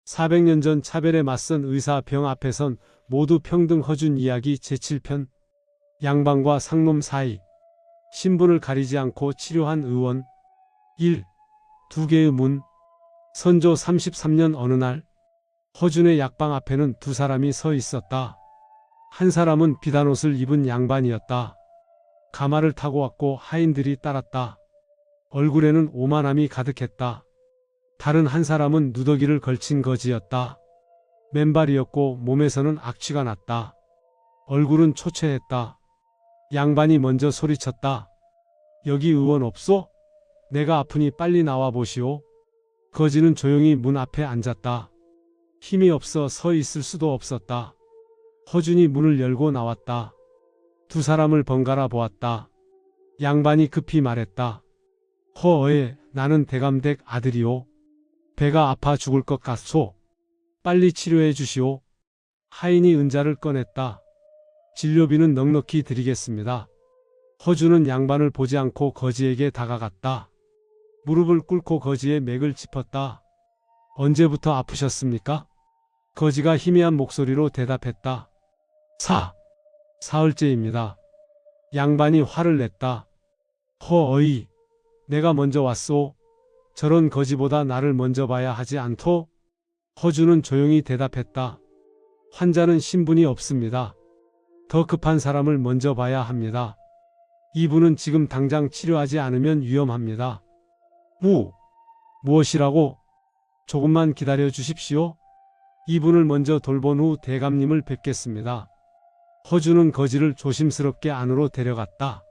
400년 전 차별에 맞선 의사 병 앞에선 모두 평등 허준 이야기 제7편. 양반과 상놈 사이. 신분을 가리지 않고 치료한 의원. 1. 두 개의 문. 선조 33년 어느 날 허준의 약방 앞에는 두 사람이 서 있었다. 한 사람은 비단 옷을 입은 양반이었다. 가마를 타고 왔고 하인들이 따랐다. 얼굴에는 오만함이 가득했다. 다른 한 사람은 누더기를 걸친 거지였다. 맨발이었고 몸에서는 악취가 났다. 얼굴은 초췌했다. 양반이 먼저 소리쳤다. 여기 의원 없소? 내가 아프니 빨리 나와 보시오. 거지는 조용히 문 앞에 앉았다. 힘이 없어 서 있을 수도 없었다. 허준이 문을 열고 나왔다. 두 사람을 번갈아 보았다. 양반이 급히 말했다. 허어에 나는 대감댁 아들이오. 배가 아파 죽을 것 같소. 빨리 치료해 주시오. 하인이 은자를 꺼냈다. 진료비는 넉넉히 드리겠습니다. 허준은 양반을 보지 않고 거지에게 다가갔다. 무릎을 꿇고 거지의 맥을 짚었다. 언제부터 아프셨습니까? 거지가 희미한 목소리로 대답했다. 사흘째입니다. 양반이 화를 냈다. 허어이, 내가 먼저 왔소. 저런 거지보다 나를 먼저 봐야 하지 않토? 허준은 조용히 대답했다. 환자는 신분이 없습니다. 더 급한 사람을 먼저 봐야 합니다. 이분은 지금 당장 치료하지 않으면 위험합니다. 무엇이라고? 조금만 기다려 주십시오. 이분을 먼저 돌본 후 대감님을 뵙겠습니다. 허준은 거지를 조심스럽게 안으로 데려갔다.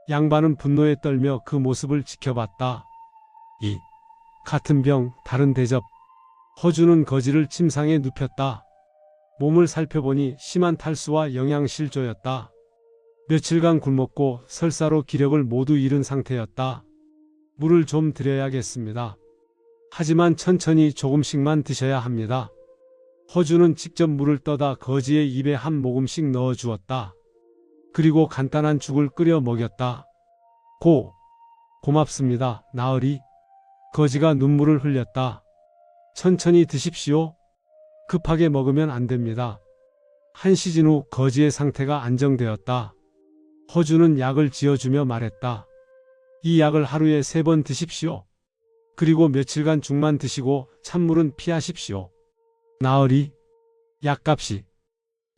양반은 분노에 떨며 그 모습을 지켜봤다. 같은 병, 다른 대접. 허준은 거지를 침상에 눕혔다. 몸을 살펴보니 심한 탈수와 영양실조였다. 며칠간 굶었고 설사로 기력을 모두 잃은 상태였다. 물을 좀 드려야겠습니다. 하지만 천천히 조금씩만 드셔야 합니다. 허준은 직접 물을 떠다 거지의 입에 한 모금씩 넣어 주었다. 그리고 간단한 죽을 끓여 먹였다. 고맙습니다, 나으리. 거지가 눈물을 흘렸다. 천천히 드십시오. 급하게 먹으면 안 됩니다. 한 시즌 후 거지의 상태가 안정되었다. 허준은 약을 지어주며 말했다. 이 약을 하루에 3번 드십시오. 그리고 며칠간 죽만 드시고 찬물은 피하십시오. 나으리, 약값이.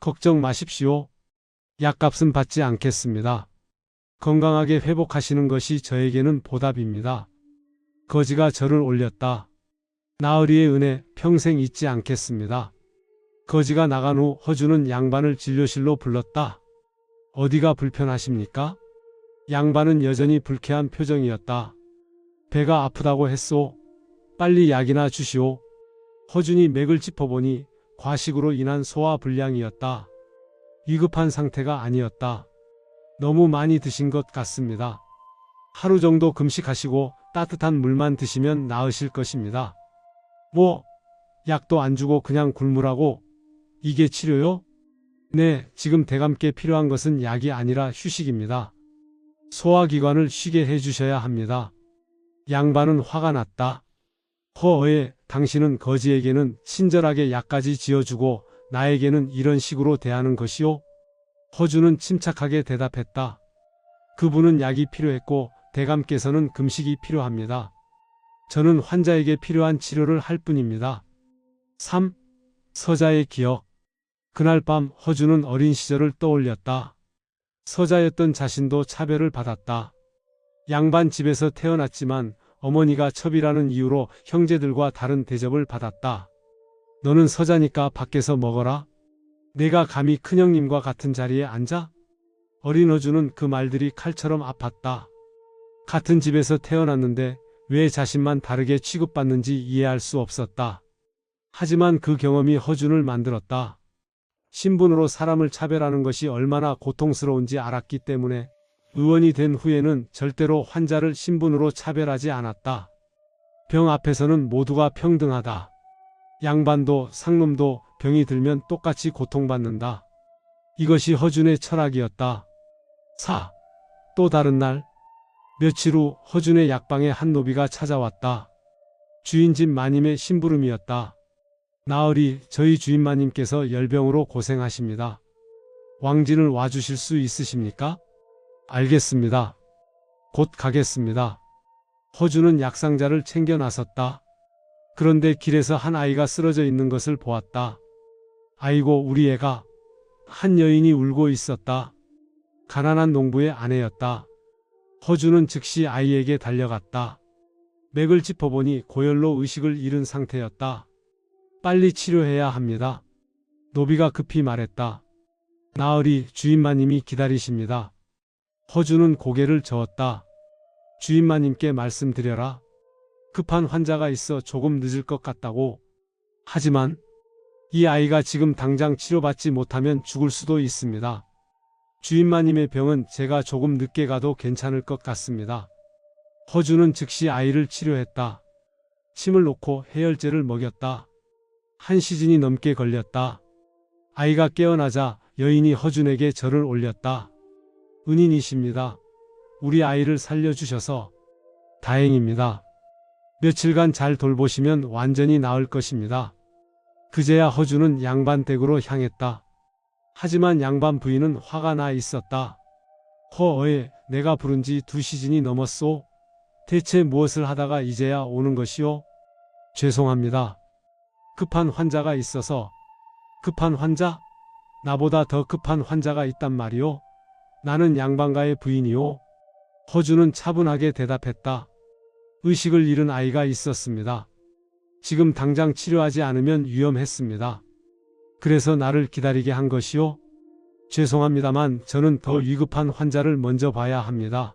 걱정 마십시오. 약값은 받지 않겠습니다. 건강하게 회복하시는 것이 저에게는 보답입니다. 거지가 절을 올렸다. 나으리의 은혜 평생 잊지 않겠습니다. 거지가 나간 후 허준은 양반을 진료실로 불렀다. 어디가 불편하십니까? 양반은 여전히 불쾌한 표정이었다. 배가 아프다고 했소. 빨리 약이나 주시오. 허준이 맥을 짚어보니 과식으로 인한 소화불량이었다. 위급한 상태가 아니었다. 너무 많이 드신 것 같습니다. 하루 정도 금식하시고 따뜻한 물만 드시면 나으실 것입니다. 약도 안 주고 그냥 굶으라고? 이게 치료요? 네, 지금 대감께 필요한 것은 약이 아니라 휴식입니다. 소화기관을 쉬게 해주셔야 합니다. 양반은 화가 났다. 허어에 당신은 거지에게는 친절하게 약까지 지어주고 나에게는 이런 식으로 대하는 것이요? 허준은 침착하게 대답했다. 그분은 약이 필요했고 대감께서는 금식이 필요합니다. 저는 환자에게 필요한 치료를 할 뿐입니다. 3. 서자의 기억. 그날 밤 허준은 어린 시절을 떠올렸다. 서자였던 자신도 차별을 받았다. 양반 집에서 태어났지만 어머니가 첩이라는 이유로 형제들과 다른 대접을 받았다. 너는 서자니까 밖에서 먹어라. 내가 감히 큰형님과 같은 자리에 앉아? 어린 허준은 그 말들이 칼처럼 아팠다. 같은 집에서 태어났는데 왜 자신만 다르게 취급받는지 이해할 수 없었다. 하지만 그 경험이 허준을 만들었다. 신분으로 사람을 차별하는 것이 얼마나 고통스러운지 알았기 때문에 의원이 된 후에는 절대로 환자를 신분으로 차별하지 않았다. 병 앞에서는 모두가 평등하다. 양반도 상놈도 병이 들면 똑같이 고통받는다. 이것이 허준의 철학이었다. 또 다른 날, 며칠 후 허준의 약방에 한 노비가 찾아왔다. 주인 집 마님의 심부름이었다. 나으리 저희 주인마님께서 열병으로 고생하십니다. 왕진을 와주실 수 있으십니까? 알겠습니다. 곧 가겠습니다. 허준은 약상자를 챙겨 나섰다. 그런데 길에서 한 아이가 쓰러져 있는 것을 보았다. 아이고 우리 애가. 한 여인이 울고 있었다. 가난한 농부의 아내였다. 허준은 즉시 아이에게 달려갔다. 맥을 짚어보니 고열로 의식을 잃은 상태였다. 빨리 치료해야 합니다. 노비가 급히 말했다. 나으리 주인마님이 기다리십니다. 허준은 고개를 저었다. 주인마님께 말씀드려라. 급한 환자가 있어 조금 늦을 것 같다고. 하지만 이 아이가 지금 당장 치료받지 못하면 죽을 수도 있습니다. 주인마님의 병은 제가 조금 늦게 가도 괜찮을 것 같습니다. 허준은 즉시 아이를 치료했다. 침을 놓고 해열제를 먹였다. 한 시즌이 넘게 걸렸다. 아이가 깨어나자 여인이 허준에게 절을 올렸다. 은인이십니다. 우리 아이를 살려주셔서 다행입니다. 며칠간 잘 돌보시면 완전히 나을 것입니다. 그제야 허준은 양반 댁으로 향했다. 하지만 양반 부인은 화가 나 있었다. 허어에 내가 부른 지 2시즌이 넘었소. 대체 무엇을 하다가 이제야 오는 것이오? 죄송합니다. 급한 환자가 있어서. 급한 환자? 나보다 더 급한 환자가 있단 말이오. 나는 양반가의 부인이오. 허준은 차분하게 대답했다. 의식을 잃은 아이가 있었습니다. 지금 당장 치료하지 않으면 위험했습니다. 그래서 나를 기다리게 한 것이오? 죄송합니다만 저는 더 위급한 환자를 먼저 봐야 합니다.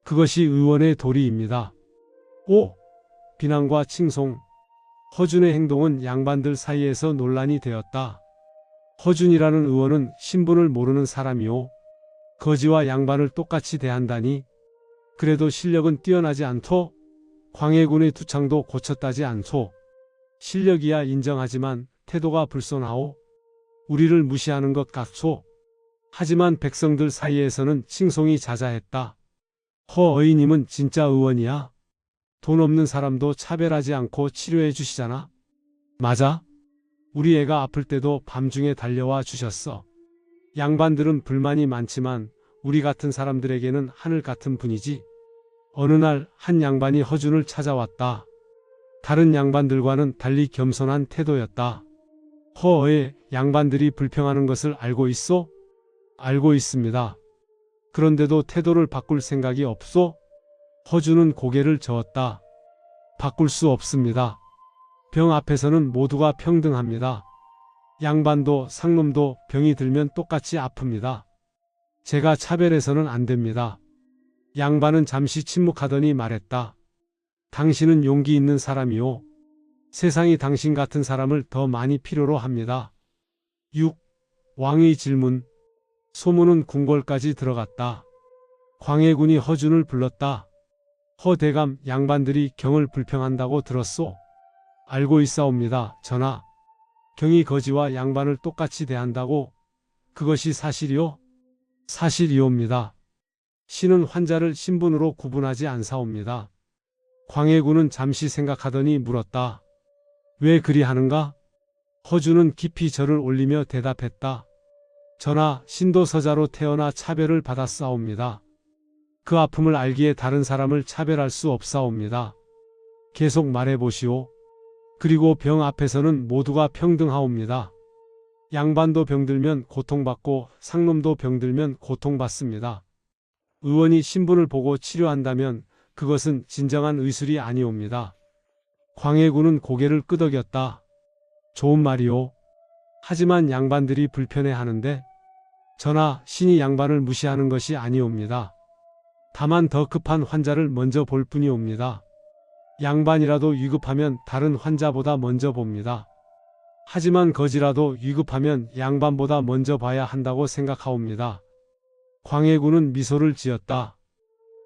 그것이 의원의 도리입니다. 오! 비난과 칭송. 허준의 행동은 양반들 사이에서 논란이 되었다. 허준이라는 의원은 신분을 모르는 사람이오. 거지와 양반을 똑같이 대한다니. 그래도 실력은 뛰어나지 않소. 광해군의 두창도 고쳤다지 않소. 실력이야 인정하지만 태도가 불손하오. 우리를 무시하는 것 같소. 하지만 백성들 사이에서는 칭송이 자자했다. 허어이님은 진짜 의원이야. 돈 없는 사람도 차별하지 않고 치료해 주시잖아. 맞아. 우리 애가 아플 때도 밤중에 달려와 주셨어. 양반들은 불만이 많지만 우리 같은 사람들에게는 하늘 같은 분이지. 어느 날 한 양반이 허준을 찾아왔다. 다른 양반들과는 달리 겸손한 태도였다. 허어에 양반들이 불평하는 것을 알고 있소? 알고 있습니다. 그런데도 태도를 바꿀 생각이 없소? 허준은 고개를 저었다. 바꿀 수 없습니다. 병 앞에서는 모두가 평등합니다. 양반도 상놈도 병이 들면 똑같이 아픕니다. 제가 차별해서는 안 됩니다. 양반은 잠시 침묵하더니 말했다. 당신은 용기 있는 사람이오. 세상이 당신 같은 사람을 더 많이 필요로 합니다. 6. 왕의 질문. 소문은 궁궐까지 들어갔다. 광해군이 허준을 불렀다. 허대감, 양반들이 경을 불평한다고 들었소? 알고 있사옵니다, 전하. 경이 거지와 양반을 똑같이 대한다고? 그것이 사실이오? 사실이옵니다. 신은 환자를 신분으로 구분하지 않사옵니다. 광해군은 잠시 생각하더니 물었다. 왜 그리 하는가? 허준은 깊이 절을 올리며 대답했다. 전하, 신도서자로 태어나 차별을 받았사옵니다. 그 아픔을 알기에 다른 사람을 차별할 수 없사옵니다. 계속 말해보시오. 그리고 병 앞에서는 모두가 평등하옵니다. 양반도 병들면 고통받고 상놈도 병들면 고통받습니다. 의원이 신분을 보고 치료한다면 그것은 진정한 의술이 아니옵니다. 광해군은 고개를 끄덕였다. 좋은 말이오. 하지만 양반들이 불편해하는데 전하, 신이 양반을 무시하는 것이 아니옵니다. 다만 더 급한 환자를 먼저 볼 뿐이옵니다. 양반이라도 위급하면 다른 환자보다 먼저 봅니다. 하지만 거지라도 위급하면 양반보다 먼저 봐야 한다고 생각하옵니다. 광해군은 미소를 지었다.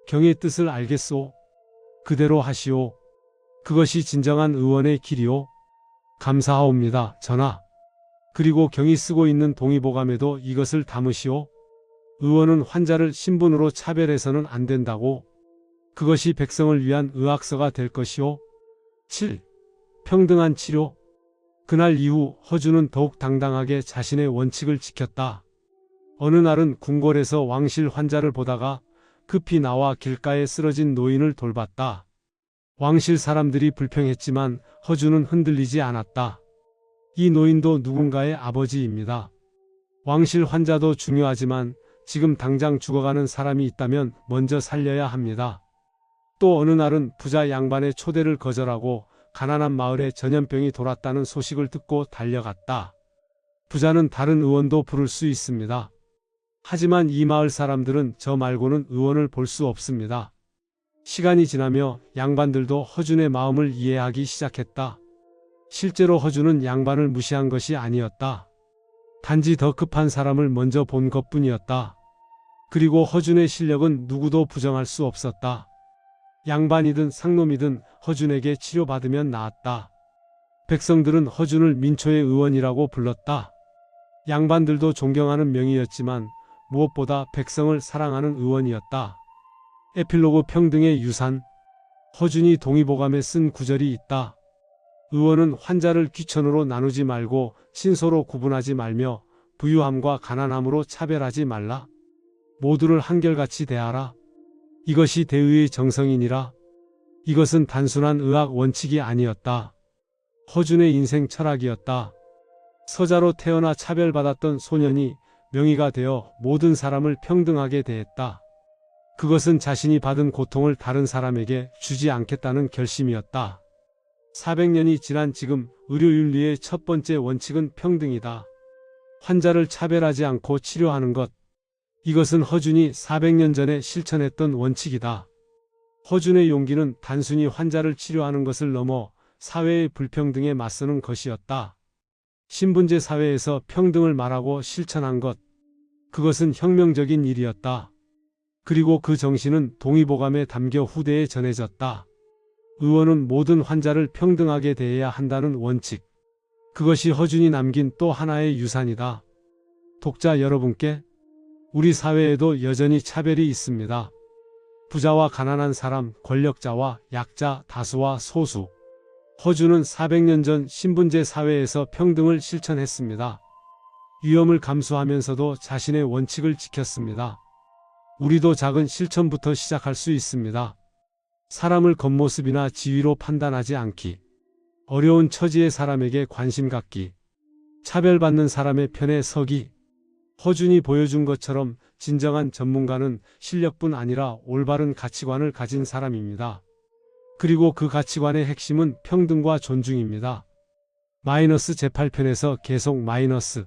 경의 뜻을 알겠소. 그대로 하시오. 그것이 진정한 의원의 길이오. 감사하옵니다, 전하. 그리고 경이 쓰고 있는 동의보감에도 이것을 담으시오. 의원은 환자를 신분으로 차별해서는 안 된다고. 그것이 백성을 위한 의학서가 될 것이오. 7. 평등한 치료. 그날 이후 허준은 더욱 당당하게 자신의 원칙을 지켰다. 어느 날은 궁궐에서 왕실 환자를 보다가 급히 나와 길가에 쓰러진 노인을 돌봤다. 왕실 사람들이 불평했지만 허준은 흔들리지 않았다. 이 노인도 누군가의 아버지입니다. 왕실 환자도 중요하지만 지금 당장 죽어가는 사람이 있다면 먼저 살려야 합니다. 또 어느 날은 부자 양반의 초대를 거절하고 가난한 마을에 전염병이 돌았다는 소식을 듣고 달려갔다. 부자는 다른 의원도 부를 수 있습니다. 하지만 이 마을 사람들은 저 말고는 의원을 볼 수 없습니다. 시간이 지나며 양반들도 허준의 마음을 이해하기 시작했다. 실제로 허준은 양반을 무시한 것이 아니었다. 단지 더 급한 사람을 먼저 본 것뿐이었다. 그리고 허준의 실력은 누구도 부정할 수 없었다. 양반이든 상놈이든 허준에게 치료받으면 나았다. 백성들은 허준을 민초의 의원이라고 불렀다. 양반들도 존경하는 명의였지만 무엇보다 백성을 사랑하는 의원이었다. 에필로그 평등의 유산. 허준이 동의보감에 쓴 구절이 있다. 의원은 환자를 귀천으로 나누지 말고 신소로 구분하지 말며 부유함과 가난함으로 차별하지 말라. 모두를 한결같이 대하라. 이것이 대의의 정성이니라. 이것은 단순한 의학 원칙이 아니었다. 허준의 인생 철학이었다. 서자로 태어나 차별받았던 소년이 명의가 되어 모든 사람을 평등하게 대했다. 그것은 자신이 받은 고통을 다른 사람에게 주지 않겠다는 결심이었다. 400년이 지난 지금 의료윤리의 첫 번째 원칙은 평등이다. 환자를 차별하지 않고 치료하는 것. 이것은 허준이 400년 전에 실천했던 원칙이다. 허준의 용기는 단순히 환자를 치료하는 것을 넘어 사회의 불평등에 맞서는 것이었다. 신분제 사회에서 평등을 말하고 실천한 것. 그것은 혁명적인 일이었다. 그리고 그 정신은 동의보감에 담겨 후대에 전해졌다. 의원은 모든 환자를 평등하게 대해야 한다는 원칙. 그것이 허준이 남긴 또 하나의 유산이다. 독자 여러분께, 우리 사회에도 여전히 차별이 있습니다. 부자와 가난한 사람, 권력자와 약자, 다수와 소수. 허준은 400년 전 신분제 사회에서 평등을 실천했습니다. 위험을 감수하면서도 자신의 원칙을 지켰습니다. 우리도 작은 실천부터 시작할 수 있습니다. 사람을 겉모습이나 지위로 판단하지 않기. 어려운 처지의 사람에게 관심 갖기. 차별받는 사람의 편에 서기. 허준이 보여준 것처럼 진정한 전문가는 실력뿐 아니라 올바른 가치관을 가진 사람입니다. 그리고 그 가치관의 핵심은 평등과 존중입니다. 마이너스 제8편에서 계속 마이너스.